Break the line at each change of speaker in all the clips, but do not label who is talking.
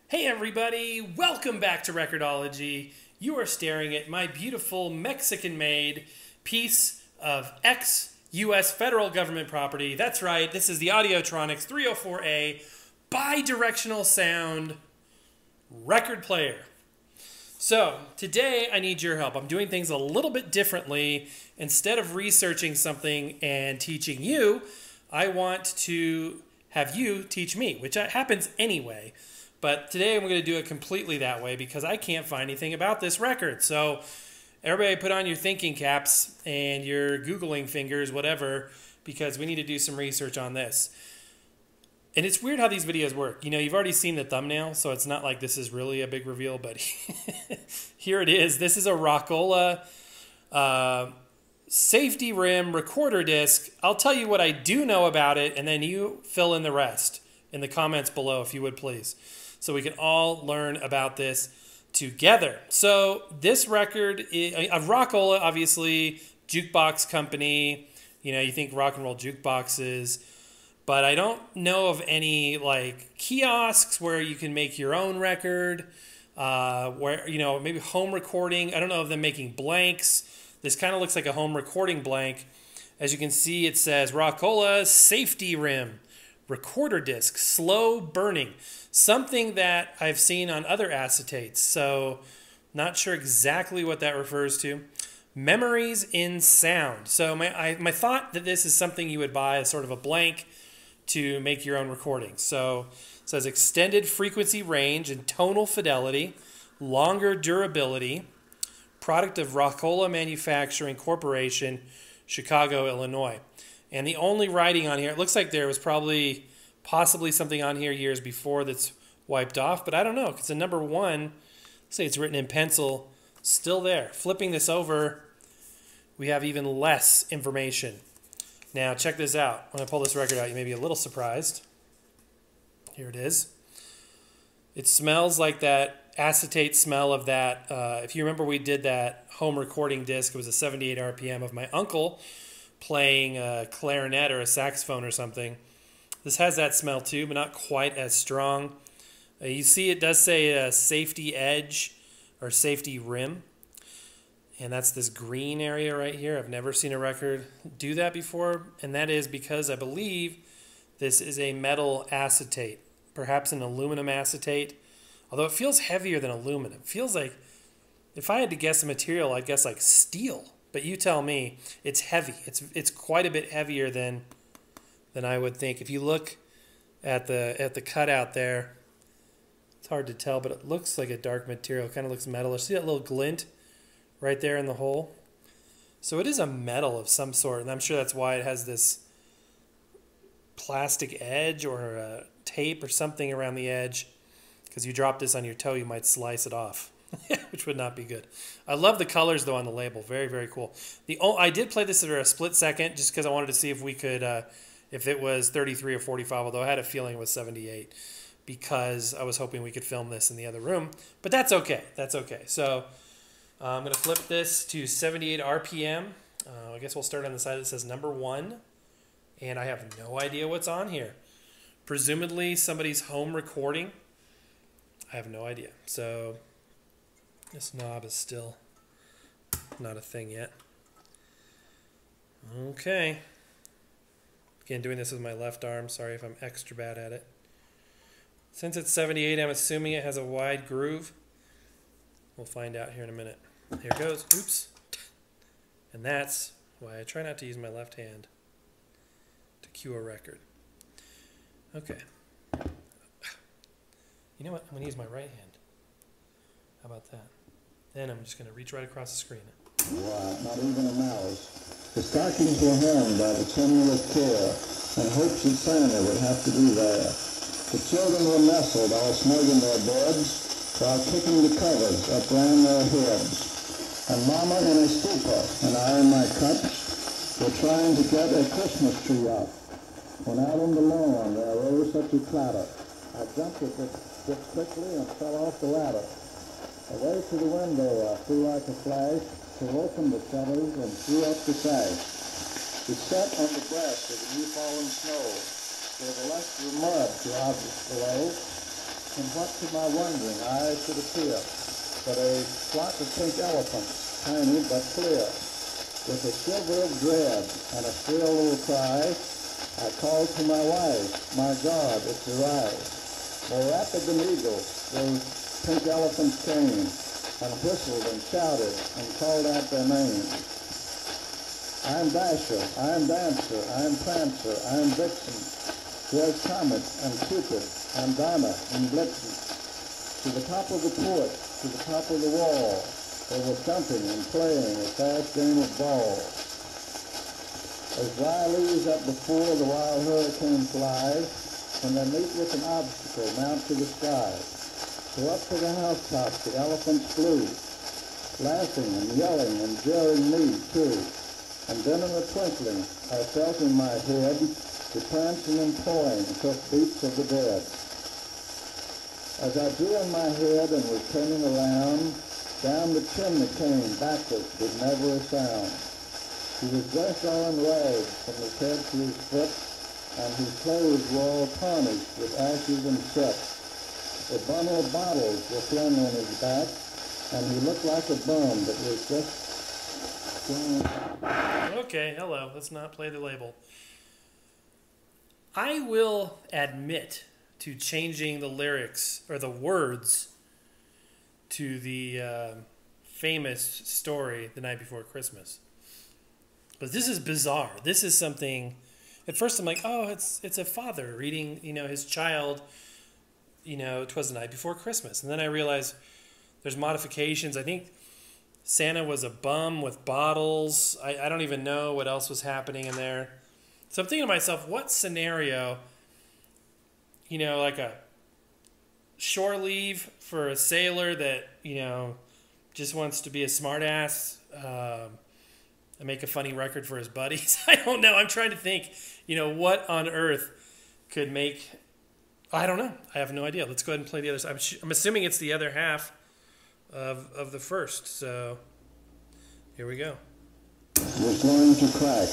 Hey everybody, welcome back to Record-ology. You are staring at my beautiful Mexican-made piece of ex-US federal government property. That's right, this is the Audiotronics 304A bi-directional sound record player. So, today I need your help. I'm doing things a little bit differently. Instead of researching something and teaching you, I want to have you teach me, which happens anyway. But today I'm going to do it completely that way because I can't find anything about this record. So everybody put on your thinking caps and your Googling fingers, whatever, because we need to do some research on this. And it's weird how these videos work. You know, you've already seen the thumbnail, so it's not like this is really a big reveal, but here it is. This is a Rock-ola safety rim recorder disc. I'll tell you what I do know about it, and then you fill in the rest in the comments below, if you would please, so we can all learn about this together. So this record, a Rock-ola, obviously, jukebox company. You know, you think rock and roll jukeboxes, but I don't know of any like kiosks where you can make your own record, where, you know, maybe home recording. I don't know of them making blanks. This kind of looks like a home recording blank. As you can see, it says Rock-ola safety rim recorder disc, slow burning, something that I've seen on other acetates, so not sure exactly what that refers to. Memories in sound. So my thought that this is something you would buy as sort of a blank to make your own recordings. So it says extended frequency range and tonal fidelity, longer durability, product of Rock-ola Manufacturing Corporation, Chicago, Illinois. And the only writing on here, it looks like there was possibly something on here years before that's wiped off, but I don't know, because the number one, say it's written in pencil, still there. Flipping this over, we have even less information. Now, check this out. When I pull this record out, you may be a little surprised. Here it is. It smells like that acetate smell of that. If you remember, we did that home recording disc. It was a 78 RPM of my uncle playing a clarinet or a saxophone or something. This has that smell too, but not quite as strong. You see it does say safety edge or safety rim. And that's this green area right here. I've never seen a record do that before. And that is because I believe this is a metal acetate, perhaps an aluminum acetate. Although it feels heavier than aluminum. It feels like, if I had to guess a material, I'd guess like steel. But you tell me, it's heavy. It's quite a bit heavier than I would think. If you look at the cutout there, it's hard to tell, but it looks like a dark material. It kind of looks metalish. See that little glint right there in the hole? So it is a metal of some sort, and I'm sure that's why it has this plastic edge or a tape or something around the edge, because you drop this on your toe, you might slice it off. Which would not be good. I love the colors, though, on the label. Very, very cool. I did play this for a split second just because I wanted to see if we could, if it was 33 or 45, although I had a feeling it was 78 because I was hoping we could film this in the other room. But that's okay. That's okay. So I'm going to flip this to 78 RPM. I guess we'll start on the side that says number 1. And I have no idea what's on here. Presumably somebody's home recording. I have no idea. So this knob is still not a thing yet. Okay. Again, doing this with my left arm. Sorry if I'm extra bad at it. Since it's 78, I'm assuming it has a wide groove. We'll find out here in a minute. Here it goes. Oops. And that's why I try not to use my left hand to cue a record. Okay. You know what? I'm going to use my right hand. How about that? Then I'm just going to reach right across the screen.
Not even a mouse. The stockings were hung by the tremulous care, and hopes that Santa would have to be there. The children were nestled all snug in their beds, while kicking the covers up round their heads. And Mama in a stupor, and I in my cups, were trying to get a Christmas tree up, when out on the lawn there rose such a clatter. I jumped at it just quickly and fell off the ladder. Away to the window I flew like a flash, to open the shutters and threw up the sash. It set on the breast of the new fallen snow, where the luster of mud throughout below, and what to my wondering eyes should appear but a flock of pink elephants, tiny but clear. With a shiver of dread and a shrill little cry, I called to my wife, my God, it's arrived. More rapid than eagles, those pink elephants came, and whistled and shouted and called out their names. I'm Dasher, I'm Dancer, I'm Prancer, I'm Vixen. Here's Comet and Cupid and Donna and Blitzen. To the top of the porch, to the top of the wall, they were jumping and playing a fast game of ball. As dry leaves up before the wild hurricane flies, when they meet with an obstacle, mount to the sky. So up to the housetops the elephants flew, laughing and yelling and jeering me too. And then in a twinkling I felt in my head the prancing and pawing took beats of the dead. As I drew in my head and was turning around, down the chimney came backwards with never a sound. He was dressed all in rags from his head to his foot, and his clothes were all tarnished with ashes and soot. A bundle of bottles were flung on his back, and he looked like a bum that was just...
Okay, hello. Let's not play the label. I will admit to changing the lyrics or the words to the famous story The Night Before Christmas. But this is bizarre. This is something... At first I'm like, oh, it's a father reading, his child, 'Twas the Night Before Christmas. And then I realized there's modifications. I think Santa was a bum with bottles. I don't even know what else was happening in there. So I'm thinking to myself, what scenario, like a shore leave for a sailor that, just wants to be a smartass and make a funny record for his buddies. I don't know. I'm trying to think, what on earth could make... I don't know. I have no idea. Let's go ahead and play the other side. I'm assuming it's the other half of the first. So here we go.
Was going to crack.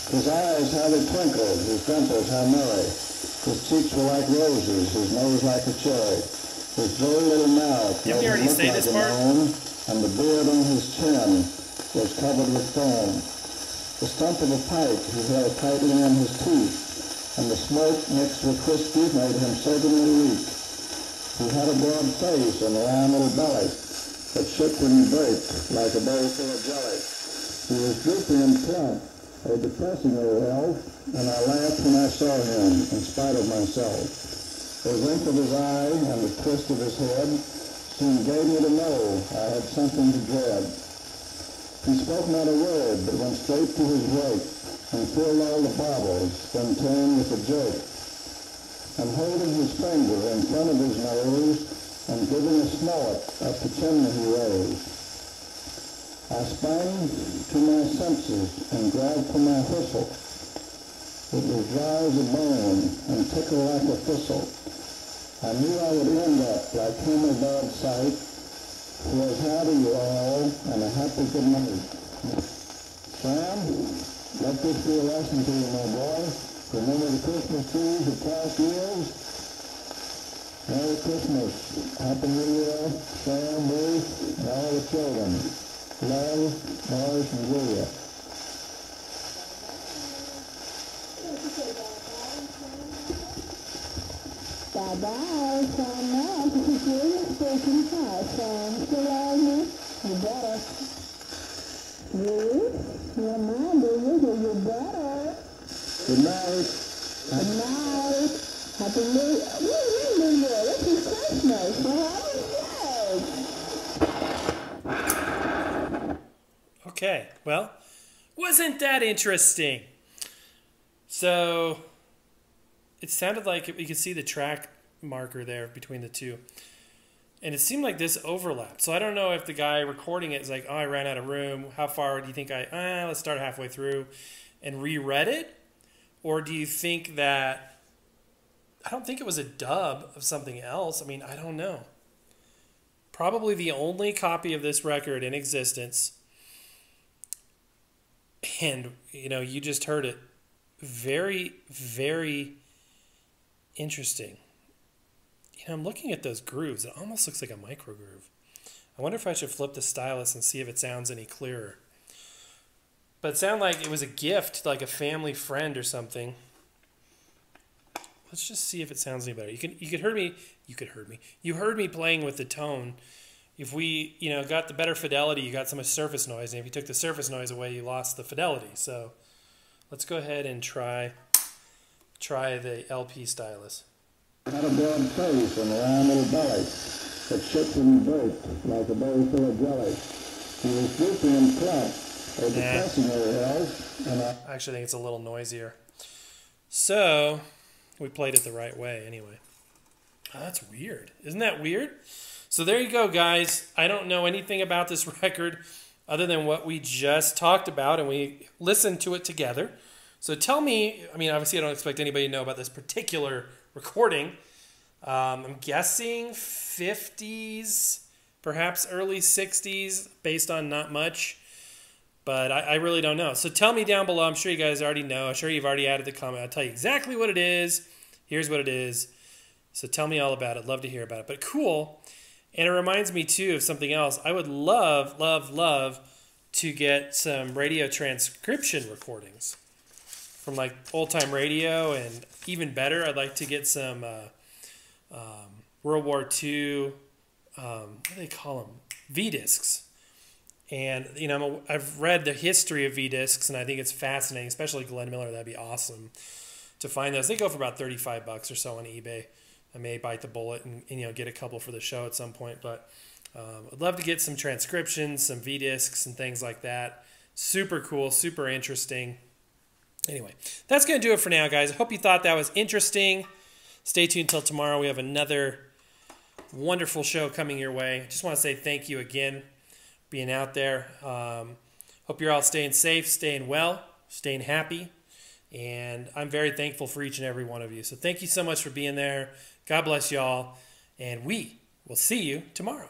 His eyes, how they twinkled, his dimples, how merry. His cheeks were like roses, his nose like a cherry. His very little mouth
Didn't we already say
like
this
a
part?
moan, and the beard on his chin was covered with foam. The stump of a pipe he held tightly in his teeth, and the smoke mixed with whiskey made him certainly weak. He had a broad face and a round little belly that shook when he break like a bowl full of jelly. He was droopy and plump, a depressing old elf, and I laughed when I saw him in spite of myself. The wink of his eye and the twist of his head soon gave me to know I had something to dread. He spoke not a word, but went straight to his work and filled all the bottles, then turned with a jerk. And holding his finger in front of his nose and giving a snort up the chimney he rose. I sprang to my senses and grabbed for my whistle. It was dry as a bone and tickled like a thistle. I knew I would end up like him of bad sight. Was howdy you all, and a happy good night. Sam, let this be a lesson to you, my boy. Remember the Christmas trees of past years? Merry Christmas. Happy New Year, Sam, Ruth, and all the children. Love, Morris, and Julia.
Bye-bye, Sam. Now, this is Julia speaking. Hi, Sam. Still on me? You better. Ruth, you're mine, do you better.
Good night.
Good night. Happy New Year. New Year. This is Christmas. For heaven's sake.
Okay, well, wasn't that interesting? So it sounded like you could see the track marker there between the two. And it seemed like this overlapped. So I don't know if the guy recording it is like, oh, I ran out of room. How far do you think let's start halfway through and reread it? Or do you think that, I don't think it was a dub of something else. I mean, I don't know. Probably the only copy of this record in existence. And, you just heard it. Very, very interesting. I'm looking at those grooves. It almost looks like a micro groove. I wonder if I should flip the stylus and see if it sounds any clearer. But it sounded like it was a gift, like a family friend or something. Let's just see if it sounds any better. You heard me playing with the tone. If we, got the better fidelity, you got some surface noise, and if you took the surface noise away, you lost the fidelity. So let's go ahead and try the LP stylus.
Had a broad face and a round little belly that shook and burst like a bowl full of jelly. He was droopy and plump, or depressing her health, and I
actually think it's a little noisier. So we played it the right way anyway. Oh, that's weird. Isn't that weird? So there you go, guys. I don't know anything about this record other than what we just talked about, and we listened to it together. So tell me, obviously I don't expect anybody to know about this particular recording. I'm guessing 50s, perhaps early 60s, based on not much. But I really don't know. So tell me down below. I'm sure you guys already know. I'm sure you've already added the comment. I'll tell you exactly what it is. Here's what it is. So tell me all about it. Love to hear about it. But cool. And it reminds me, too, of something else. I would love, love, love to get some radio transcription recordings from, like, old-time radio. And even better, I'd like to get some World War II, what do they call them? V-discs. And, I've read the history of V-discs, and I think it's fascinating, especially Glenn Miller. That'd be awesome to find those. They go for about $35 or so on eBay. I may bite the bullet and get a couple for the show at some point. But I'd love to get some transcriptions, some V-discs and things like that. Super cool, super interesting. Anyway, that's going to do it for now, guys. I hope you thought that was interesting. Stay tuned till tomorrow. We have another wonderful show coming your way. Just want to say thank you again being out there. Hope you're all staying safe, staying well, staying happy. And I'm very thankful for each and every one of you. So thank you so much for being there. God bless y'all. And we will see you tomorrow.